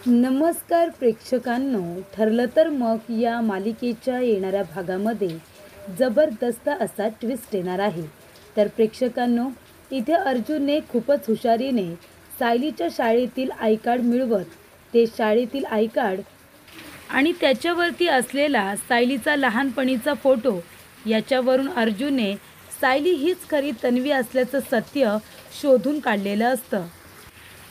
नमस्कार प्रेक्षकांनो, ठरलं तर मग या मालिकेच्या येणाऱ्या भागामध्ये जबरदस्त असा ट्विस्ट येणार आहे. तर प्रेक्षकांनो, इथे अर्जुनने खूपच हुशारीने सायलीच्या शाळेतील आय कार्ड मिळवत ते शाळेतील आय कार्ड आणि त्याच्यावरती असलेला सायलीचा लहानपणीचा फोटो याच्यावरून अर्जुनने सायली हीच खरी तन्वी असल्याचं सत्य शोधून काढलेलं असतं.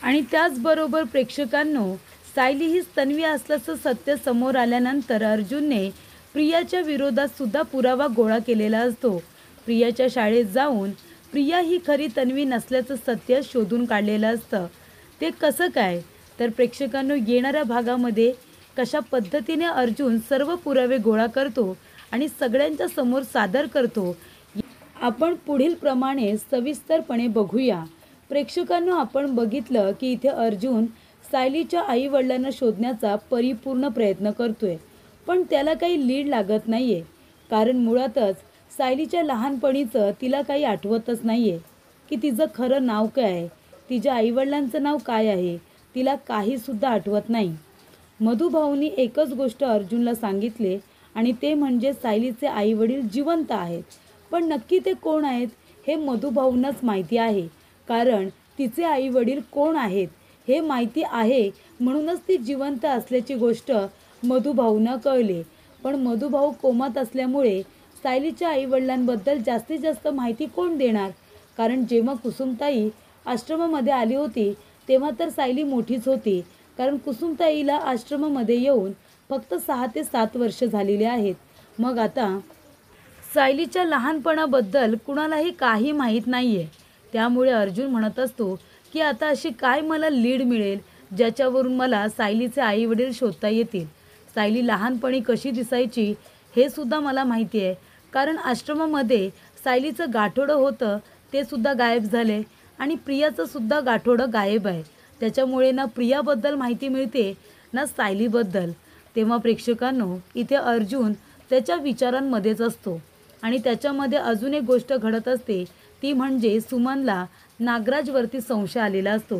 आणि त्याचबरोबर प्रेक्षकांनो, सायली हीच तन्वी असल्याचं सत्य समोर आल्यानंतर अर्जुनने प्रियाच्या विरोधात सुद्धा पुरावा गोळा केलेला असतो. प्रियाच्या शाळेत जाऊन प्रिया ही खरी तन्वी नसल्याचं सत्य शोधून काढलेलं असतं. ते कसं काय? तर प्रेक्षकांनो, येणाऱ्या भागामध्ये कशा पद्धतीने अर्जुन सर्व पुरावे गोळा करतो आणि सगळ्यांच्या समोर सादर करतो, आपण पुढील प्रमाणे सविस्तरपणे बघूया. प्रेक्षकांनो, आपण बघितलं की इथे अर्जुन सायलीच्या आई वडिलांना शोधण्याचा परिपूर्ण प्रयत्न करतोय, पण त्याला काही लीड लागत नाहीये. कारण मुळातच सायलीच्या लहानपणीचं तिला काही आठवतच नाहीये की तिचं खरं नाव काय आहे, तिच्या आईवडिलांचं नाव काय आहे, तिला काहीसुद्धा आठवत नाही. मधुभाऊनी एकच गोष्ट अर्जुनला सांगितले आणि ते म्हणजे सायलीचे आईवडील जिवंत आहेत. पण नक्की ते कोण आहेत हे मधुभाऊंनाच माहिती आहे. कारण तिचे आईवडील कोण आहेत हे माहिती आहे, म्हणूनच ती जिवंत असल्याची गोष्ट मधुभाऊंना कळले. पण मधुभाऊ कोमात असल्यामुळे सायलीच्या आईवडिलांबद्दल जास्तीत जास्त माहिती कोण देणार? कारण जेव्हा कुसुमताई आश्रमामध्ये आली होती तेव्हा तर सायली मोठीच होती. कारण कुसुमताईला आश्रमामध्ये येऊन फक्त 6 ते 7 वर्ष झालेली आहेत. मग आता सायलीच्या लहानपणाबद्दल कुणालाही काही माहीत नाही आहे. त्यामुळे अर्जुन म्हणत असतो की आता अशी काय मला लीड मिळेल ज्याच्यावरून मला सायलीचे आईवडील शोधता येतील. सायली लहानपणी कशी दिसायची हे सुद्धा मला माहिती आहे. कारण आश्रमामध्ये सायलीचं गाठोडं होतं ते सुद्धा गायब झाले आणि प्रियाचं सुद्धा गाठोडं गायब आहे. त्याच्यामुळे ना प्रियाबद्दल माहिती मिळते ना सायलीबद्दल. तेव्हा प्रेक्षकांनो, इथे अर्जुन त्याच्या विचारांमध्येच असतो आणि त्याच्यामध्ये अजून एक गोष्ट घडत असते, ती म्हणजे सुमनला नागराजवरती संशय आलेला असतो.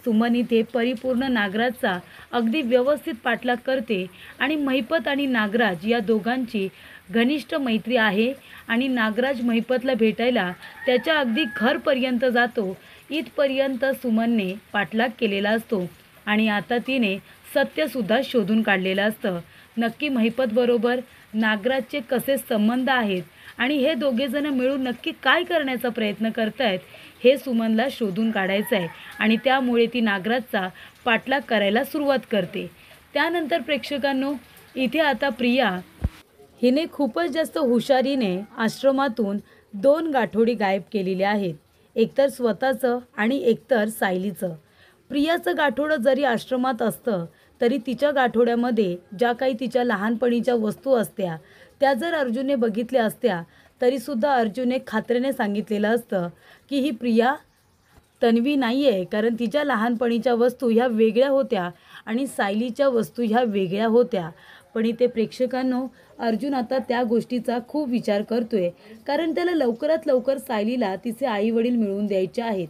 सुमन इथे परिपूर्ण नागराजचा अगदी व्यवस्थित पाठलाग करते आणि महिपत आणि नागराज या दोघांची घनिष्ठ मैत्री आहे आणि नागराज महिपतला भेटायला त्याच्या अगदी घरपर्यंत जातो. इथपर्यंत सुमनने पाठलाग केलेला असतो आणि आता तिने सत्यसुद्धा शोधून काढलेलं असतं. नक्की महिपतबरोबर नागराजचे कसे संबंध आहेत आणि हे दोघेजण मिळून नक्की काय करण्याचा प्रयत्न करतायत हे सुमनला शोधून काढायचं आहे आणि त्यामुळे ती नागराजचा पाठलाग करायला सुरुवात करते. त्यानंतर प्रेक्षकांनो, इथे आता प्रिया हिने खूपच जास्त हुशारीने आश्रमातून 2 गाठोडी गायब केलेले आहेत. एकतर स्वतःचं आणि एकतर सायलीचं. प्रियाचं गाठोडं जरी आश्रमात असतं तरी तिच्या गाठोड्यामध्ये ज्या काही तिच्या लहानपणीच्या वस्तू असत्या त्या जर अर्जुनने बघितल्या असत्या तरीसुद्धा अर्जुनने खात्रीने सांगितलेलं असतं की ही प्रिया तन्वी नाही आहे. कारण तिच्या लहानपणीच्या वस्तू ह्या वेगळ्या होत्या आणि सायलीच्या वस्तू ह्या वेगळ्या होत्या. पण इथे प्रेक्षकांनो, अर्जुन आता त्या गोष्टीचा खूप विचार करतोय. कारण त्याला लवकरात लवकर सायलीला तिचे आईवडील मिळवून द्यायचे आहेत.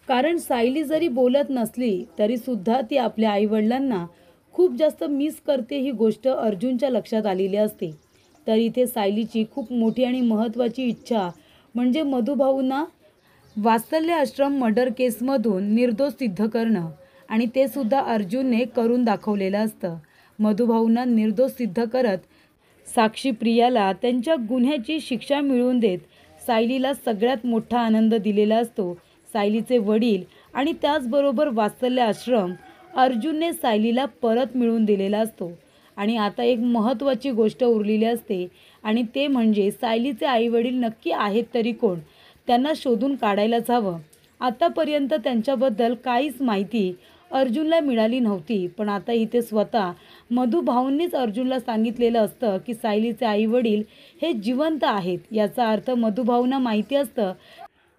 कारण सायली जरी बोलत नसली तरीसुद्धा ती आपल्या आईवडिलांना खूप जास्त मिस करते ही गोष्ट अर्जुनच्या लक्षात आलेली असते. तर इथे सायलीची खूप मोठी आणि महत्त्वाची इच्छा म्हणजे मधुभाऊंना वात्सल्य आश्रम मर्डर केसमधून निर्दोष सिद्ध करणं आणि ते सुद्धा अर्जुनने करून दाखवलेलं असतं. मधुभाऊंना निर्दोष सिद्ध करत साक्षी प्रियाला त्यांच्या गुन्ह्याची शिक्षा मिळवून देत सायलीला सगळ्यात मोठा आनंद दिलेला असतो. सायलीचे वडील आणि त्याचबरोबर वात्सल्य आश्रम अर्जुनने सायलीला परत मिळवून दिलेला असतो. आणि आता एक महत्त्वाची गोष्ट उरलेली असते आणि ते म्हणजे सायलीचे आईवडील नक्की आहेत तरी कोण, त्यांना शोधून काढायलाच हवं. आतापर्यंत त्यांच्याबद्दल काहीच माहिती अर्जुनला मिळाली नव्हती. पण आता इथे स्वतः मधुभाऊंनीच अर्जुनला सांगितलेलं असतं की सायलीचे आईवडील हे जिवंत आहेत. याचा अर्थ मधुभाऊंना माहिती असतं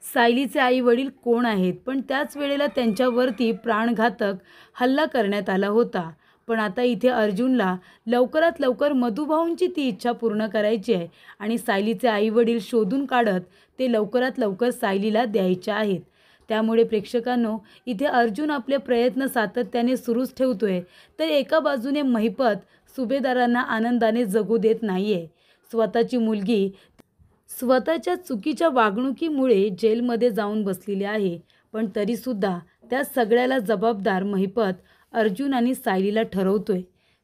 सायलीचे आईवडील कोण आहेत. पण त्याच वेळेला त्यांच्यावरती प्राणघातक हल्ला करण्यात आला होता. पण आता इथे अर्जुनला लवकरात लवकर मधुभाऊंची ती इच्छा पूर्ण करायची आहे आणि सायलीचे आईवडील शोधून काढत ते लवकरात लवकर सायलीला द्यायचे आहेत. त्यामुळे प्रेक्षकांनो, इथे अर्जुन आपले प्रयत्न सातत्याने सुरूच ठेवतोय, तर एका बाजूने महिपत सुभेदारांना आनंदाने जगू देत नाहीये. स्वतःची मुलगी स्वतःच्या चुकीच्या वागणुकीमुळे जेलमध्ये जाऊन बसलेली आहे, पण तरीसुद्धा त्या सगळ्याला जबाबदार महिपत अर्जुन आणि सायलीला ठरवतोय.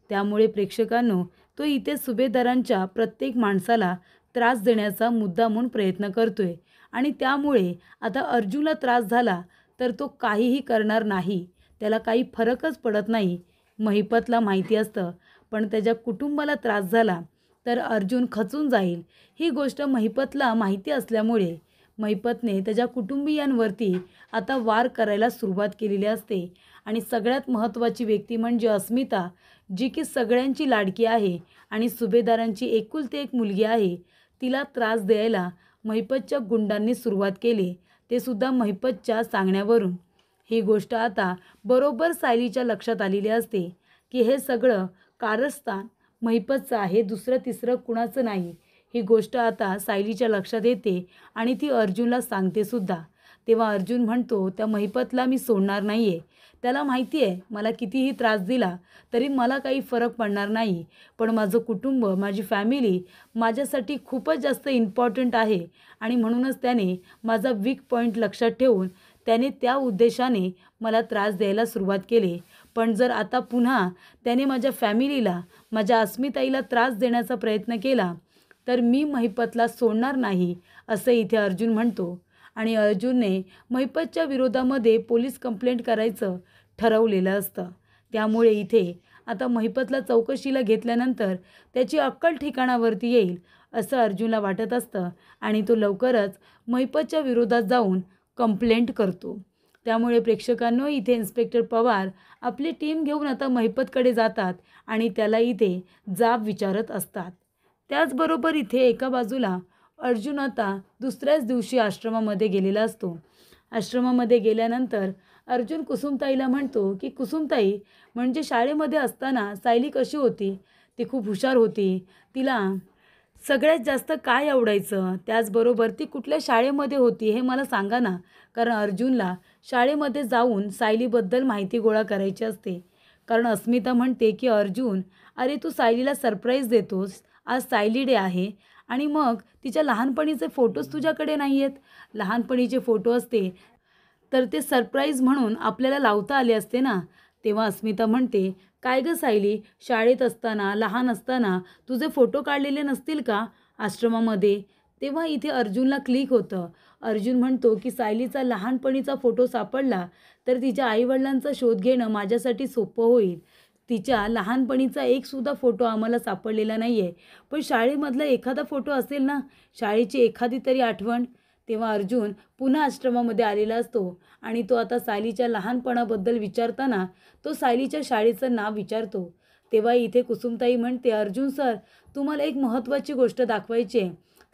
त्यामुळे प्रेक्षकांनो, तो इथे सुभेदारांच्या प्रत्येक माणसाला त्रास देण्याचा मुद्दामून प्रयत्न करतोय आणि त्यामुळे आता अर्जुनला त्रास झाला तर तो काहीही करणार नाही. त्याला काही फरकच पडत नाही. महिपतला माहिती असतं, पण त्याच्या कुटुंबाला त्रास झाला तर अर्जुन खचून जाईल. ही गोष्ट महिपतला माहिती असल्यामुळे महिपतने त्याच्या कुटुंबियांवरती आता वार करायला सुरुवात केलेली असते. आणि सगळ्यात महत्त्वाची व्यक्ती म्हणजे अस्मिता, जी की सगळ्यांची लाडकी आहे आणि सुभेदारांची एकुलती एक मुलगी आहे. तिला त्रास द्यायला महिपतच्या गुंडांनी सुरुवात केली, ते सुद्धा महिपतच्या सांगण्यावरून. ही गोष्ट आता बरोबर सायलीच्या लक्षात आलेली असते की हे सगळं कारस्थान महिपतचं आहे, दुसरं तिसरं कुणाचं नाही. ही गोष्ट आता सायलीच्या लक्षात येते आणि ती अर्जुनला सांगते सुद्धा. तेव्हा अर्जुन म्हणतो, त्या महिपतला मी सोडणार नाही आहे. त्याला माहिती आहे मला कितीही त्रास दिला तरी मला काही फरक पडणार नाही, पण माझं कुटुंब, माझी फॅमिली माझ्यासाठी खूपच जास्त इम्पॉर्टंट आहे आणि म्हणूनच त्याने माझा वीक पॉईंट लक्षात ठेवून त्याने त्या उद्देशाने मला त्रास द्यायला सुरुवात केली. पण जर आता पुन्हा त्याने माझ्या फॅमिलीला, माझ्या अस्मिताईला त्रास देण्याचा प्रयत्न केला तर मी महिपतला सोडणार नाही, असं इथे अर्जुन म्हणतो. आणि अर्जुनने महिपतच्या विरोधामध्ये पोलीस कंप्लेंट करायचं ठरवलेलं असतं. त्यामुळे इथे आता महिपतला चौकशीला घेतल्यानंतर त्याची अक्कल ठिकाणावरती येईल असं अर्जुनला वाटत असतं आणि तो लवकरच महिपतच्या विरोधात जाऊन कंप्लेंट करतो. त्यामुळे प्रेक्षकांनो, इथे इन्स्पेक्टर पवार आपली टीम घेऊन आता महिपतकडे जातात आणि त्याला इथे जाब विचारत असतात. त्याचबरोबर इथे एका बाजूला अर्जुन आता दुसऱ्याच दिवशी आश्रमामध्ये गेलेला असतो. आश्रमामध्ये गेल्यानंतर अर्जुन कुसुमताईला म्हणतो की कुसुमताई, म्हणजे शाळेमध्ये असताना सायली कशी होती? ती खूप हुशार होती. तिला सगळ्यात जास्त काय आवडायचं? त्याचबरोबर ती कुठल्या शाळेमध्ये होती हे मला सांगा ना. कारण अर्जुनला शाळेमध्ये जाऊन सायलीबद्दल माहिती गोळा करायची असते. कारण अस्मिता म्हणते की अर्जुन, अरे तू सायलीला सरप्राईज देतोस, आज सायली डे आहे आणि मग तिच्या लहानपणीचे फोटोज तुझ्याकडे नाही आहेत. लहानपणीचे फोटो असते तर ते सरप्राईज म्हणून आपल्याला लावता आले असते ना. तेव्हा अस्मिता म्हणते, काय गं सायली, शाळेत असताना, लहान असताना तुझे फोटो काढलेले नसतील का आश्रमामध्ये? तेव्हा इथे अर्जुनला क्लिक होतं. अर्जुन म्हणतो की सायलीचा लहानपणीचा फोटो सापडला तर तिच्या आईवडिलांचा शोध घेणं माझ्यासाठी सोपं होईल. तिच्या लहानपणीचा एकसुद्धा फोटो आम्हाला सापडलेला नाही आहे, पण शाळेमधला एखादा फोटो असेल ना, शाळेची एखादी तरी आठवण. तेव्हा अर्जुन पुन्हा आश्रमामध्ये आलेला असतो आणि तो आता सायलीच्या लहानपणाबद्दल विचारताना तो सायलीच्या शाळेचं नाव विचारतो. तेव्हा इथे कुसुमताई म्हणते, अर्जुन सर, तुम्हाला एक महत्त्वाची गोष्ट दाखवायची आहे.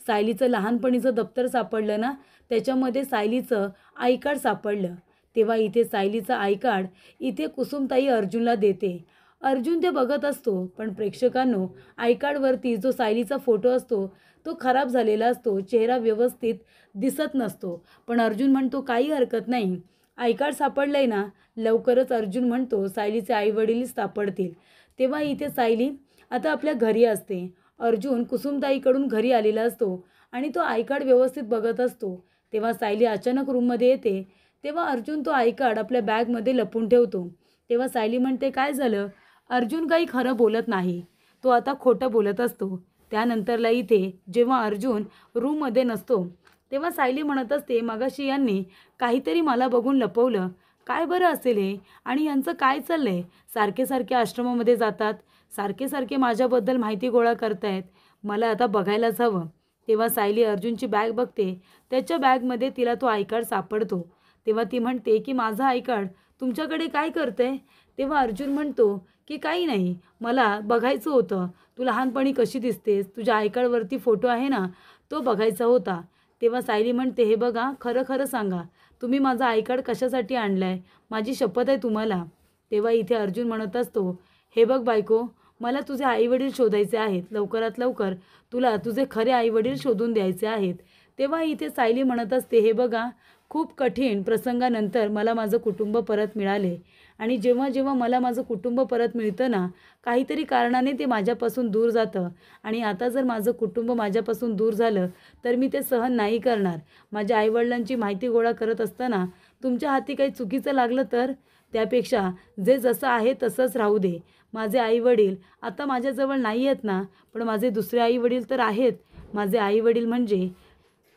सायलीचं लहानपणीचं दप्तर सापडलं ना, त्याच्यामध्ये सायलीचं आय कार्ड सापडलं. तेव्हा इथे सायलीचं आय कार्ड इथे कुसुमताई अर्जुनला देते. अर्जुन ते बघत असतो, पण प्रेक्षकांनो, आय कार्डवरती जो सायलीचा फोटो असतो तो खराब झालेला असतो, चेहरा व्यवस्थित दिसत नसतो. पण अर्जुन म्हणतो, काही हरकत नाही, आय कार्ड सापडलं आहे ना, लवकरच अर्जुन म्हणतो सायलीचे आईवडील सापडतील. तेव्हा इथे सायली आता आपल्या घरी असते. अर्जुन कुसुमताईकडून घरी आलेला असतो आणि तो आय कार्ड व्यवस्थित बघत असतो. तेव्हा सायली अचानक रूममध्ये येते. तेव्हा अर्जुन तो आय कार्ड आपल्या बॅगमध्ये लपून ठेवतो. तेव्हा सायली म्हणते, काय झालं? अर्जुन काही खरं बोलत नाही, तो आता खोटं बोलत असतो. त्यानंतरला इथे जेव्हा अर्जुन रूममध्ये नसतो तेव्हा सायली म्हणत असते, मगाशी यांनी काहीतरी मला बघून लपवलं, काय बरं असेल हे? आणि यांचं काय चाललं आहे? सारखे सारखे आश्रमामध्ये जातात, सारखे सारखे माझ्याबद्दल माहिती गोळा करतायत, मला आता बघायलाच हवं. तेव्हा सायली अर्जुनची बॅग बघते. त्याच्या बॅगमध्ये तिला तो आय कार्ड सापडतो. तेव्हा ती म्हणते की माझं आय कार्ड तुमच्याकडे काय करतंय? तेव्हा अर्जुन म्हणतो की काही नाही, मला बघायचं होतं तू लहानपणी कशी दिसतेस, तुझ्या आय कार्डवरती फोटो आहे ना, तो बघायचा होता. तेव्हा सायली म्हणते, हे बघा, खरं खरं सांगा, तुम्ही माझा आय कार्ड कशासाठी आणला आहे? माझी शपथ आहे तुम्हाला. तेव्हा इथे अर्जुन म्हणत असतो, हे बघ बायको, मला तुझे आईवडील शोधायचे आहेत, लवकरात लवकर तुला तुझे खरे आईवडील शोधून द्यायचे आहेत. तेव्हा इथे सायली म्हणत असते, हे बघा, खूप कठीण प्रसंगानंतर मला माझं कुटुंब परत मिळाले आणि जेव्हा जेव्हा मला माझं कुटुंब परत मिळतं ना, काहीतरी कारणाने ते माझ्यापासून दूर जातं आणि आता जर माझं कुटुंब माझ्यापासून दूर झालं तर मी ते सहन नाही करणार. माझ्या आईवडिलांची माहिती गोळा करत असताना तुमच्या हाती काही चुकीचं लागलं तर? त्यापेक्षा जे जसं आहे तसंच राहू दे. माझे आईवडील आता माझ्याजवळ नाही आहेत ना, पण माझे दुसरे आईवडील तर आहेत. माझे आईवडील म्हणजे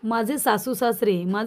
माझे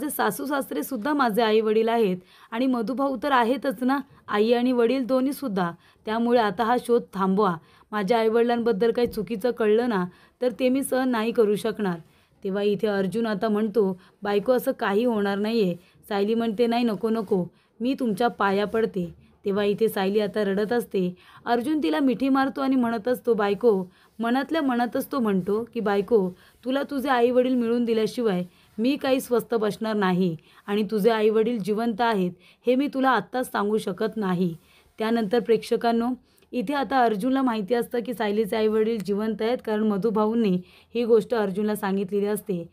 सासू-सासरेसुद्धा माझे आई-वडील आहेत आणि मधुभाऊ तर आहेतच ना, आई आणि वडील दोन्हीसुद्धा. त्यामुळे आता हा शोध थांबवा. माझ्या आई-वडिलांबद्दल काही चुकीचं कळलं ना, तर ते मी सहन नाही करू शकणार. तेव्हा इथे अर्जुन आता म्हणतो, बायको असं काही होणार नाही आहे. सायली म्हणते, नाही नको नको, मी तुमच्या पाया पडते. तेव्हा इथे सायली आता रडत असते. अर्जुन तिला मिठी मारतो आणि म्हणत असतो, बायको, मनातल्या मनातच तो म्हणतो की बायको, तुला तुझे आईवडील मिळवून दिल्याशिवाय मी काही स्वस्थ बसणार नाही आणि तुझे आईवडील जिवंत आहेत हे मी तुला आत्ताच सांगू शकत नाही. त्यानंतर प्रेक्षकांनो, इथे आता अर्जुनला माहिती असतं की सायलीचे आईवडील जिवंत आहेत, कारण मधुभाऊंनी ही गोष्ट अर्जुनला सांगितलेली असते.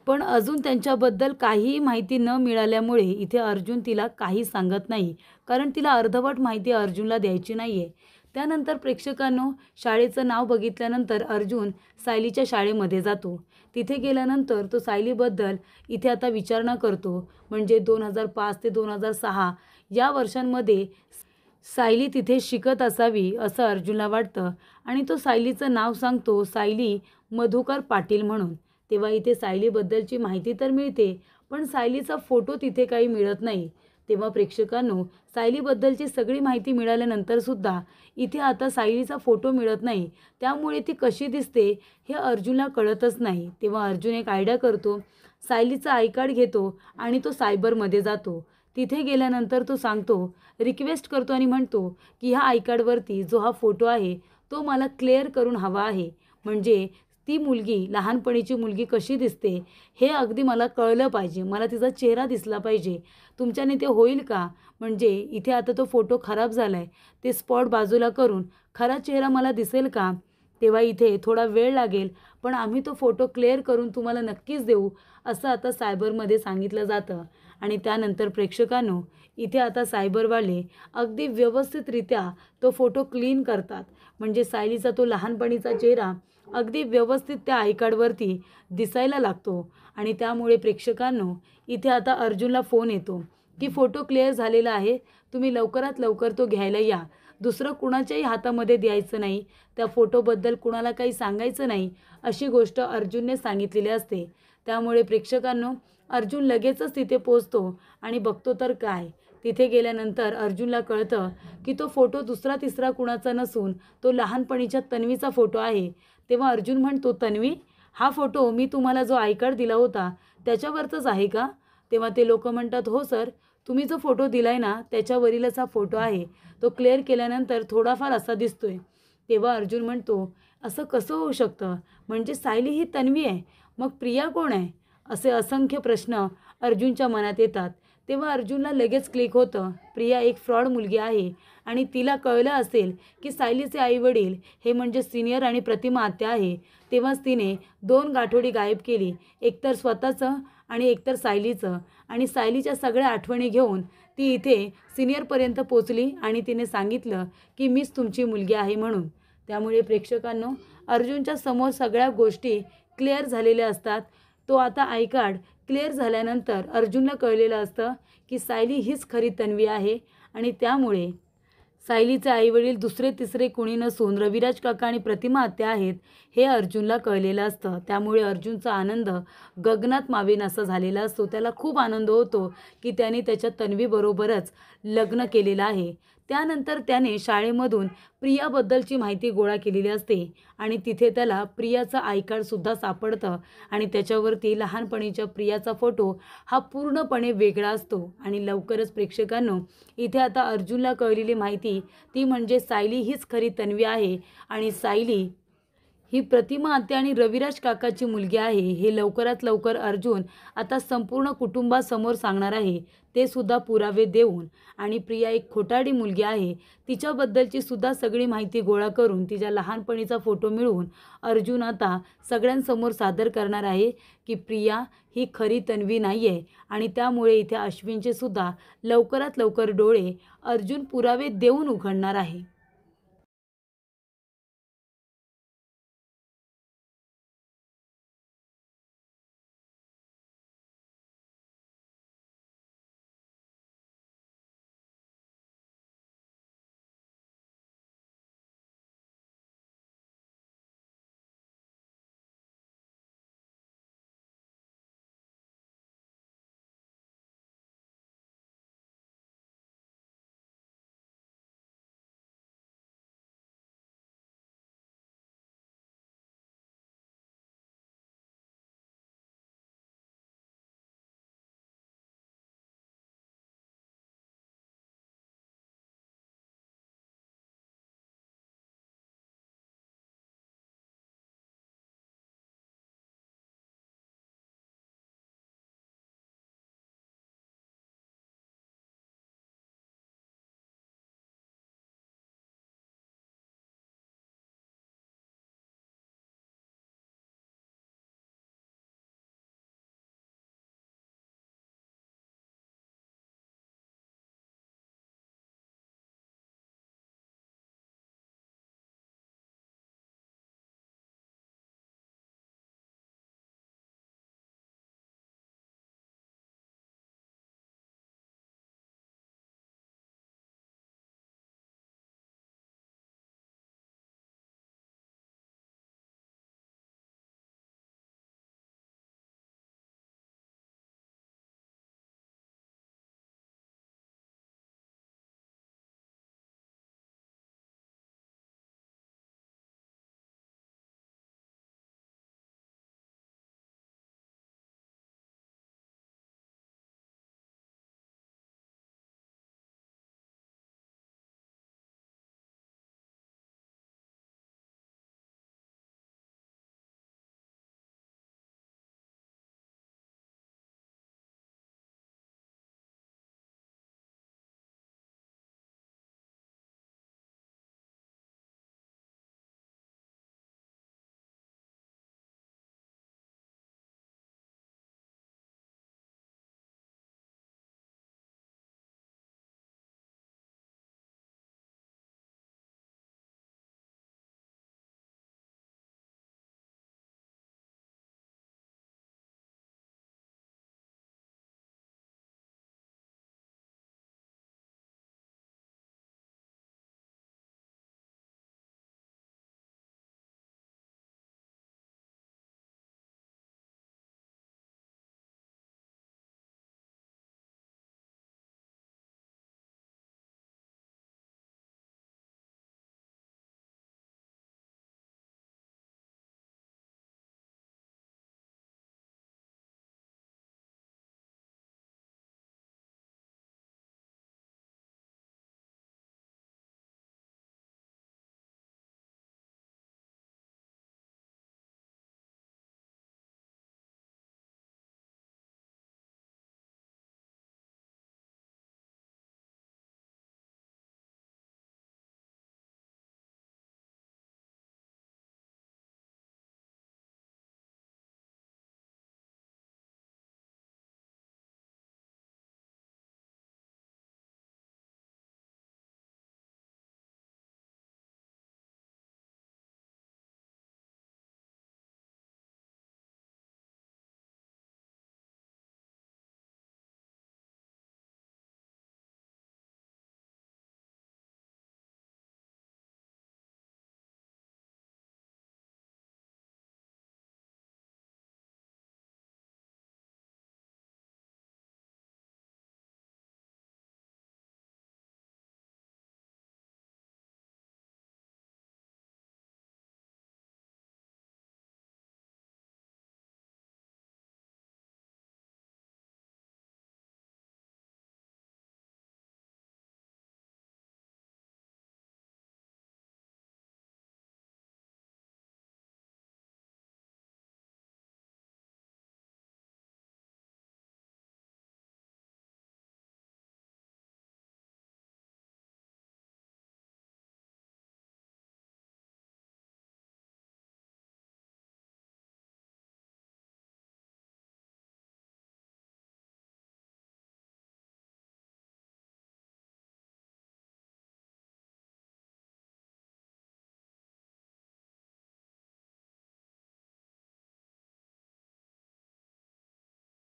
पण अजून त्यांच्याबद्दल काहीही माहिती न मिळाल्यामुळे इथे अर्जुन तिला काही सांगत नाही, कारण तिला अर्धवट माहिती अर्जुनला द्यायची नाही आहे. त्यानंतर प्रेक्षकांनो, शाळेचं नाव बघितल्यानंतर अर्जुन सायलीच्या शाळेमध्ये जातो. तिथे गेल्यानंतर तो सायलीबद्दल इथे आता विचारणा करतो. म्हणजे 2005 ते 2006 या वर्षांमध्ये सायली तिथे शिकत असावी असं अर्जुनला वाटतं आणि तो सायलीचं नाव सांगतो, सायली मधुकर पाटील म्हणून. तेव्हा इथे सायलीबद्दलची माहिती तर मिळते, पण सायलीचा फोटो तिथे काही मिळत नाही. तेव्हा प्रेक्षकांनो, सायलीबद्दलची सगळी माहिती मिळाल्यानंतरसुद्धा इथे आता सायलीचा फोटो मिळत नाही. त्यामुळे ती कशी दिसते हे अर्जुनला कळतच नाही. तेव्हा अर्जुन एक आयडिया करतो. सायलीचा आय कार्ड घेतो आणि तो सायबरमध्ये जातो. तिथे गेल्यानंतर तो सांगतो, रिक्वेस्ट करतो आणि म्हणतो की ह्या आय कार्डवरती जो हा फोटो आहे तो मला क्लिअर करून हवा आहे. म्हणजे ती मुलगी, लहानपणीची मुलगी कशी दिसते हे अगदी मला कळलं पाहिजे. मला तिचा चेहरा दिसला पाहिजे. तुमच्याने ते होईल का? म्हणजे इथे आता तो फोटो खराब झाला आहे, ते स्पॉट बाजूला करून खरा चेहरा मला दिसेल का? तेव्हा इथे थोडा वेळ लागेल, पण आम्ही तो फोटो क्लिअर करून तुम्हाला नक्कीच देऊ, असं आता सायबरमध्ये सांगितलं जातं. आणि त्यानंतर प्रेक्षकांनो, इथे आता सायबरवाले अगदी व्यवस्थितरित्या तो फोटो क्लीन करतात. म्हणजे सायलीचा तो लहानपणीचा चेहरा अगदी व्यवस्थित त्या आय कार्डवरती दिसायला लागतो. आणि त्यामुळे प्रेक्षकांनो, इथे आता अर्जुनला फोन येतो की फोटो क्लिअर झालेला आहे, तुम्ही लवकरात लवकर तो घ्यायला या. दुसरं कुणाच्याही हातामध्ये द्यायचं नाही, त्या फोटोबद्दल कुणाला काही सांगायचं नाही, अशी गोष्ट अर्जुनने सांगितलेली असते. त्यामुळे प्रेक्षकांनो, अर्जुन लगेचच तिथे पोचतो आणि बघतो तर काय, तिथे गेल्यानंतर अर्जुनला कळतं की तो फोटो दुसरा तिसरा कुणाचा नसून तो लहानपणीच्या तन्वीचा फोटो आहे. तेव्हा अर्जुन म्हणतो, तन्वी, हा फोटो मी तुम्हाला जो आय कार्ड दिला होता त्याच्यावरचाच आहे का? तेव्हा ते लोक म्हणतात, हो सर, तुम्ही जो फोटो दिलाय ना त्याच्यावरीलच हा फोटो आहे. तो क्लिअर केल्यानंतर थोडाफार असा दिसतोय. तेव्हा अर्जुन म्हणतो, असं कसं होऊ शकतं? म्हणजे सायली ही तन्वी आहे, मग प्रिया कोण आहे? असे असंख्य प्रश्न अर्जुनच्या मनात येतात. तेव्हा अर्जुनला लगेच क्लिक होतं, प्रिया एक फ्रॉड मुलगी आहे आणि तिला कळलं असेल की सायलीचे आईवडील हे म्हणजे सिनियर आणि प्रतिमा आत्या आहे. तेव्हाच तिने 2 गाठोडी गायब केली, एकतर स्वतःचं आणि एकतर सायलीचं. आणि सायलीच्या सगळ्या आठवणी घेऊन ती इथे सिनियरपर्यंत पोचली आणि तिने सांगितलं की मीच तुमची मुलगी आहे म्हणून. त्यामुळे प्रेक्षकांनो, अर्जुनच्या समोर सगळ्या गोष्टी क्लिअर झालेल्या असतात. तो आता आय कार्ड क्लिअर झाल्यानंतर अर्जुनला कळलेलं असतं की सायली हीच खरी तन्वी आहे आणि त्यामुळे सायलीचे आईवडील दुसरे तिसरे कोणी नसून रविराज काका आणि प्रतिमा आत्या आहेत हे अर्जुनला कळलेलं असतं. त्यामुळे अर्जुनचा आनंद गगनात मावेन असा झालेला असतो. त्याला खूप आनंद होतो की त्याने त्याच्या तन्वीबरोबरच लग्न केलेलं आहे. त्यानंतर त्याने शाळेमधून प्रियाबद्दलची माहिती गोळा केलेली असते आणि तिथे त्याला प्रियाचं आय कार्डसुद्धा सापडतं आणि त्याच्यावरती लहानपणीच्या प्रियाचा फोटो हा पूर्णपणे वेगळा असतो. आणि लवकरच प्रेक्षकांनो, इथे आता अर्जुनला कळलेली माहिती ती म्हणजे सायली हीच खरी तन्वी आहे आणि सायली ही प्रतिमा आत्या आणि रविराज काकाची मुलगी आहे हे लवकरात लवकर अर्जुन आता संपूर्ण कुटुंबासमोर सांगणार आहे, ते सुद्धा पुरावे देऊन. आणि प्रिया एक खोटारडी मुलगी आहे, तिच्याबद्दलची सुद्धा सगळी माहिती गोळा करून तिच्या लहानपणीचा फोटो मिळवून अर्जुन आता सगळ्यांसमोर सादर करणार आहे की प्रिया ही खरी तन्वी नाही आहे. आणि त्यामुळे इथे अश्विनचे सुद्धा लवकरात लवकर डोळे अर्जुन पुरावे देऊन उघडणार आहे.